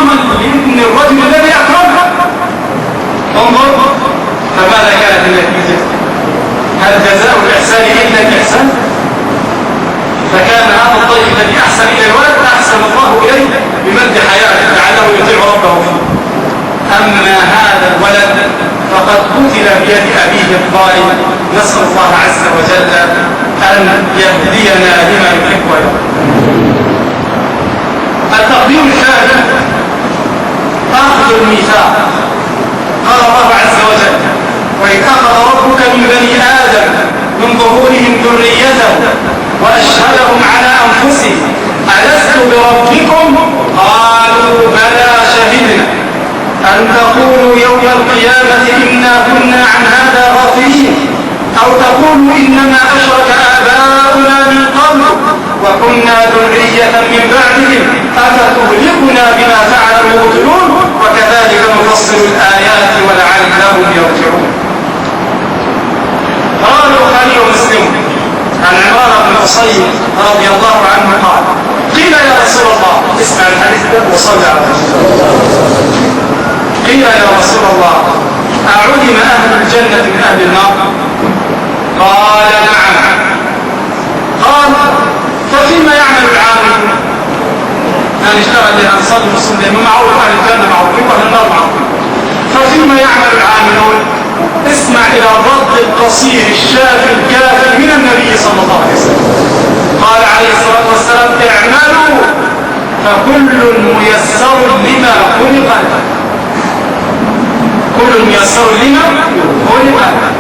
إكراما لابن الرجل الذي أكرمها. انظر فماذا كانت النتيجة؟ هل جزاء الإحسان إلا الإحسان؟ فكان هذا الطيب الذي أحسن إلى الولد أحسن الله إليه بمد حياته لعله يطيع ربه فيه. أما هذا الولد فقد قتل بيد أبيه الظالم. نسأل الله عز وجل أن يهدينا لما يحب ويرضى. التقدير الثالث أخذ الميثاق. قال الله عز وجل: وإذ أخذ ربك من بني آدم من ظهورهم ذريتهم وأشهدهم على أنفسهم ألست بربكم قالوا بلى شهدنا أن تقولوا يوم القيامة إنا كنا عن هذا غافلين أو تقولوا إنما أشرك آباؤنا من قبل وكنا ذرية من بعدهم أفتهلكنا بما فعل المبطلون وكذلك نفصل الآيات ولعلهم يرجعون. قال البخاري ومسلم عن عمران بن حصين رضي الله عنه قال: قيل يا رسول الله، اسمع الحديث وصل على رسول الله، قيل يا رسول الله أعلم أهل الجنة من أهل النار؟ قال: نعم. قال: ففيما يعمل العاملون؟ هنشتغل لأنصار المسلمين معروف أهل الجنة معروفين وأهل النار معروفين. ففيما يعمل العاملون؟ اسمع إلى الرد القصير الشافي الكافي من النبي صلى الله عليه وسلم. قال عليه الصلاة والسلام: اعملوا فكل ميسر لما خلق له. كل ميسر لما خلق له.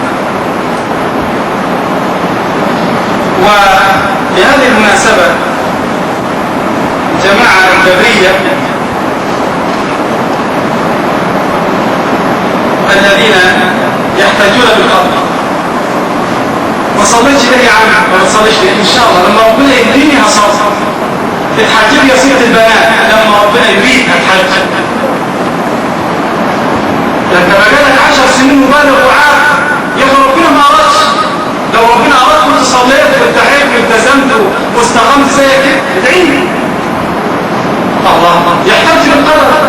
وبهذه المناسبة جماعة الجبرية الذين يحتاجون بالقدر. ما صليتش ليه يا عم؟ ما تصليش ليه؟ ان شاء الله لما ربنا يهديني هصلي. تتحجب يا سيدة البنات لما ربنا يريد هتحجب. ده انت بقالك 10 سنين مبالغ وعاد يا اخي ربنا ما ارادش. لو ربنا اراد كنت صليت واتحيت والتزمت واستقمت زي كده ادعيني. الله يحتاج بالقدر.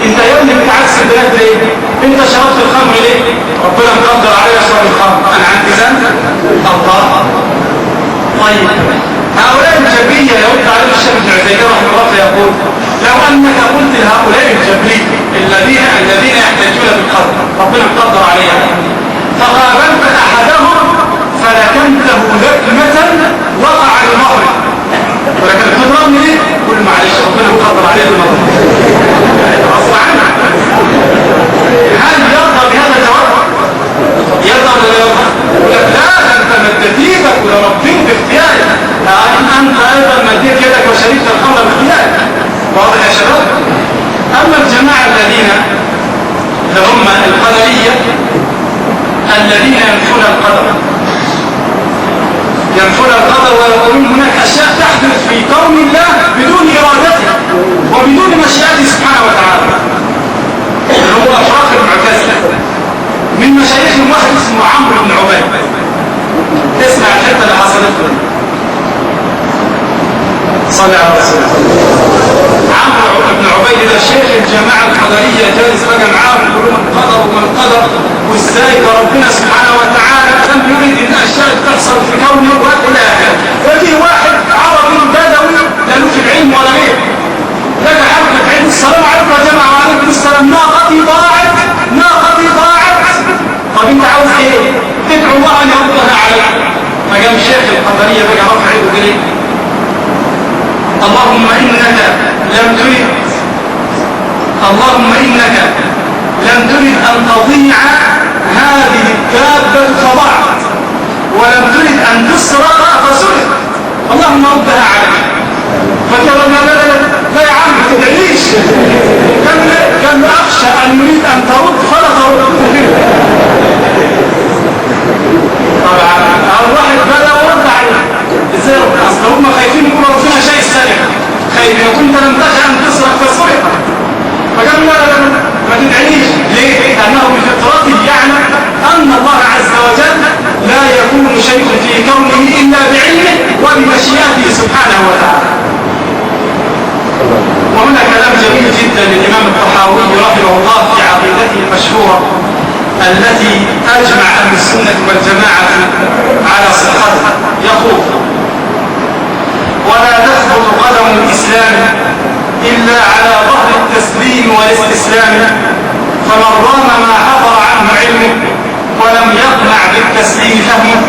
انت يا ابني بتعكس البنات ليه؟ انت شربت الخمر ليه؟ ربنا مقدر عليك اشرب الخمر. انا عندي ذنب؟ الله. طيب هؤلاء الجبرية يرد عليهم الشيخ ابن عثيمين رحمه الله فيقول: لو انك قلت لهؤلاء الجبرية الذين يحتاجون بالقدر ربنا مقدر عليها فقابلت احدهم فلكنته لكمة وقع المغرب ولكن تضربني ليه؟ قل معلش ربنا مقدر عليها المغرب غصب عنك. هل يرضى بهذا الجواب؟ يرضى ولا يرضى؟ لا انت مدت ايدك ولربيك باختيارك. انت ايضا مديت يدك وشربت الخمر باختيارك. واضح يا شباب؟ اما الجماعه الذين هم القدريه الذين ينفون القدر ويقولون هناك اشياء تحدث في كون الله بدون ارادته وبدون مشيئته سبحانه وتعالى. هو افراق المعتزله. من مشايخهم واحد اسمه عمرو بن عبيد. اسمع الحته اللي حصلت له. صلى على رسول الله. عمرو بن عبيد ده شيخ الجماعه القدريه جالس بقى معاهم يقولون القدر وما القدر وازاي ربنا سبحانه وتعالى لم يريد ان اشياء تحصل في كونه والى اخره. ففي واحد عربي بدوي لا له في العلم ولا غيره. لك حركه عيد السلام عليكم يا جماعه. وعليكم السلام. ناقتي ضاعت. طب انت عاوز ايه؟ تدعو الله ان يردها عليك. فقام الشيخ القدريه بقى رفع يده وقال ايه؟ اللهم انك لم ترد ان تضيع هذه الدابه فضاعت ولم ترد ان تسرق فسرقت. اللهم ردها عليك. فقال لا يا عم ما تدعيش. كان اخشى ان يريد ان ترد فلا ترد. طبعا الواحد بدا ورد عليه. ازاي ربنا؟ اصل هم خايفين يقولوا ربنا شيء سالك. خايف لو كنت لم تخشى ان تسرق فسرق. فقال لا ما تدعيش. ليه؟ لانه بفطرته يعلم ان الله عز وجل لا يكون شيء في كونه الا بعلمه وبمشيئته سبحانه وتعالى. جدا للإمام الطحاوي رحمه الله في عقيدته المشهورة التي أجمع أهل السنة والجماعة على صحتها، يقول: ولا تثبت قدم الإسلام إلا على ظهر التسليم والاستسلام، فمن رام ما حضر عنه علمه ولم يقنع بالتسليم فهمه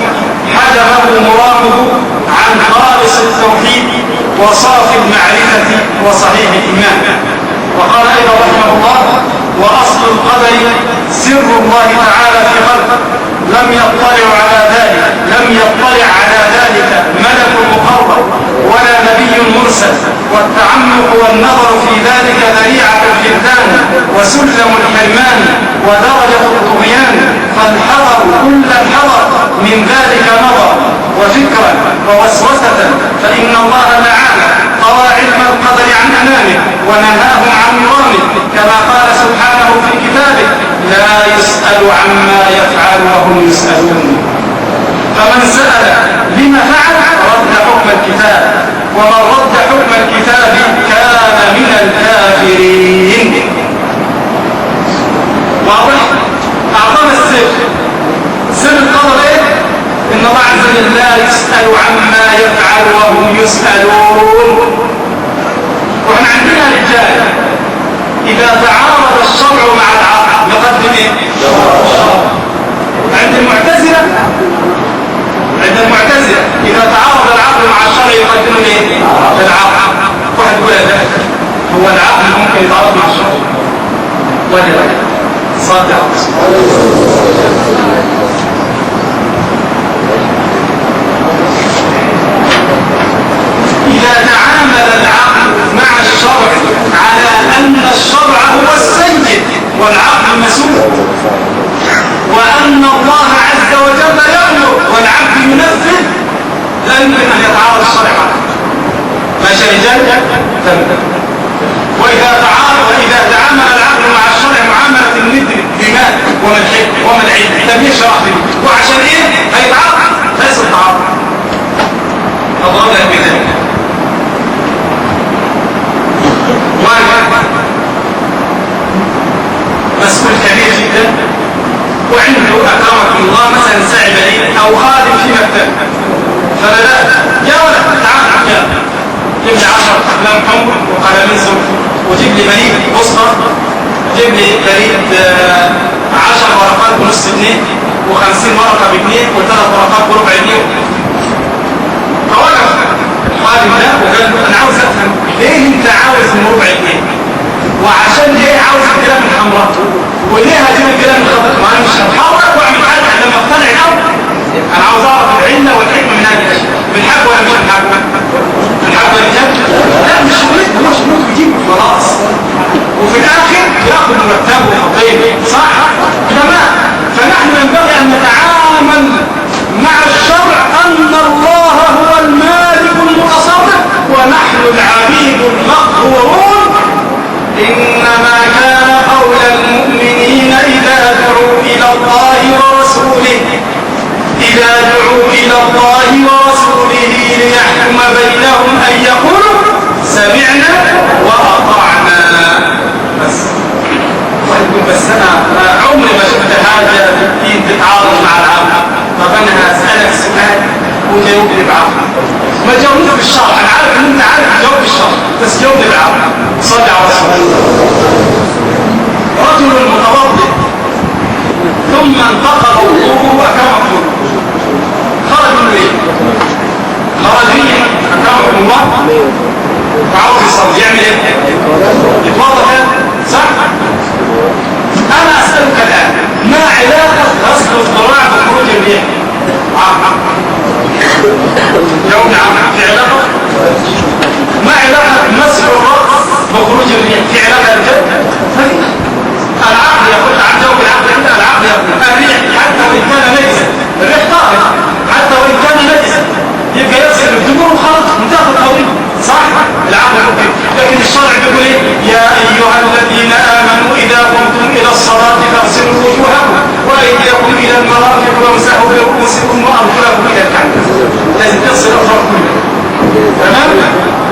حجبه مرامه عن خالص التوحيد وصافي المعرفة وصحيح الإيمان. وقال أيضا رحمه الله: وأصل القدر سر الله تعالى في خلقه، لم يطلع على ذلك ملك مقرب ولا نبي مرسل، والتعمق والنظر في ذلك ذريعة الفتان وسلم الحرمان ودرجة الطغيان، فالحذر كل الحذر من ذلك نظر وفكرا ووسوسة، فإن الله تعالى طوى علم القدر عن أمامه ونهاهم عن مرامه، كما قال سبحانه في كتابه: لا يسأل عما يفعل وهم يسألون. فمن سأل لما فعل رد حكم الكتاب، ومن رد حكم الكتاب كان من الكافرين. واضح؟ أعطانا سر القدر إيه؟ إن الله عز وجل لا يسأل عما يفعل وهم يسألون. وإحنا عندنا رجال إذا تعارض الشرع مع العقل يقدم إيه؟ عند المعتزلة إذا تعارض العقل مع الشرع يقدمون إيه؟ العقل. واحد يقول هذا هو العقل ممكن يتعارض مع الشرع ولا لا؟ صادق. إذا تعامل العقل مع الشرع على أن الشرع هو السيد والعقل مسؤول، وأن الله عز وجل يأمر والعبد ينفذ، لا يمكن أن يتعارض الشرع معه. ماشي يا رجال؟ تمام. وإذا تعامل العقل مع الشرع معاملة الند بمال وما العلم لم يشرع به، وعشان إيه؟ هيتعارض، ليس التعارض. الله لا بذلك. مسؤول كبير جدا وعنده أكرمكم الله مثلا ساعد لي أو خادم في مكتب، فبدأت: يا ولد تعال يا جيب لي 10 أقلام حمر وقلمين صفر، وجيب لي بريد بوسطة، وجيب لي بريد 10 ورقات بنص جنيه، و50 ورقة بجنيه، و3 ورقات بربع جنيه. فوقف الخادم ده وقال له: أنا عاوز أفهم ليه أنت عاوز من ربع جنيه؟ وعشان ليه عاوز الكلام الحمراء؟ وليه هجيب الكلام الخضر؟ ما انا مش هتحرك واعمل حاجه لما اقتنع الاول. انا عاوز اعرف العله والحكمه من هذه الاشياء. بالحق ولا مش بالحق؟ بالحق ولا مش؟ لا مش شغلته، هو شغلته يجيب خلاص، وفي الاخر ياخذ مرتبه وخطيبه. صح؟ تمام. فنحن ينبغي ان نتعامل مع الشرع ان الله هو المالك المتصرف ونحن العبيد المقهورون. إنما كان قول المؤمنين إذا دعوا إلى الله ورسوله ليحكم بينهم أن يقولوا سمعنا وأطعنا. بس أنا عمري ما شفت حاجة في الدين تتعارض مع العقل. طب أنا هسألك سؤال وجاوبني بعقل. ما تجاوبني بالشرع، أنا عارف إن أنت عارف تجاوب بالشرع، بس جاوبني بالعقل. صلي على رسول الله. رجل متوضئ ثم انتقل وضوءه أكرمكم الله، خرج من ايه؟ خرج من أكرمكم الله وعاوز يصلي، يعمل ايه؟ يتوضأ، صح؟ أنا أسألك الآن: ما علاقة غسل الذراع بخروج الريح؟ جاوبني عنها. في علاقة؟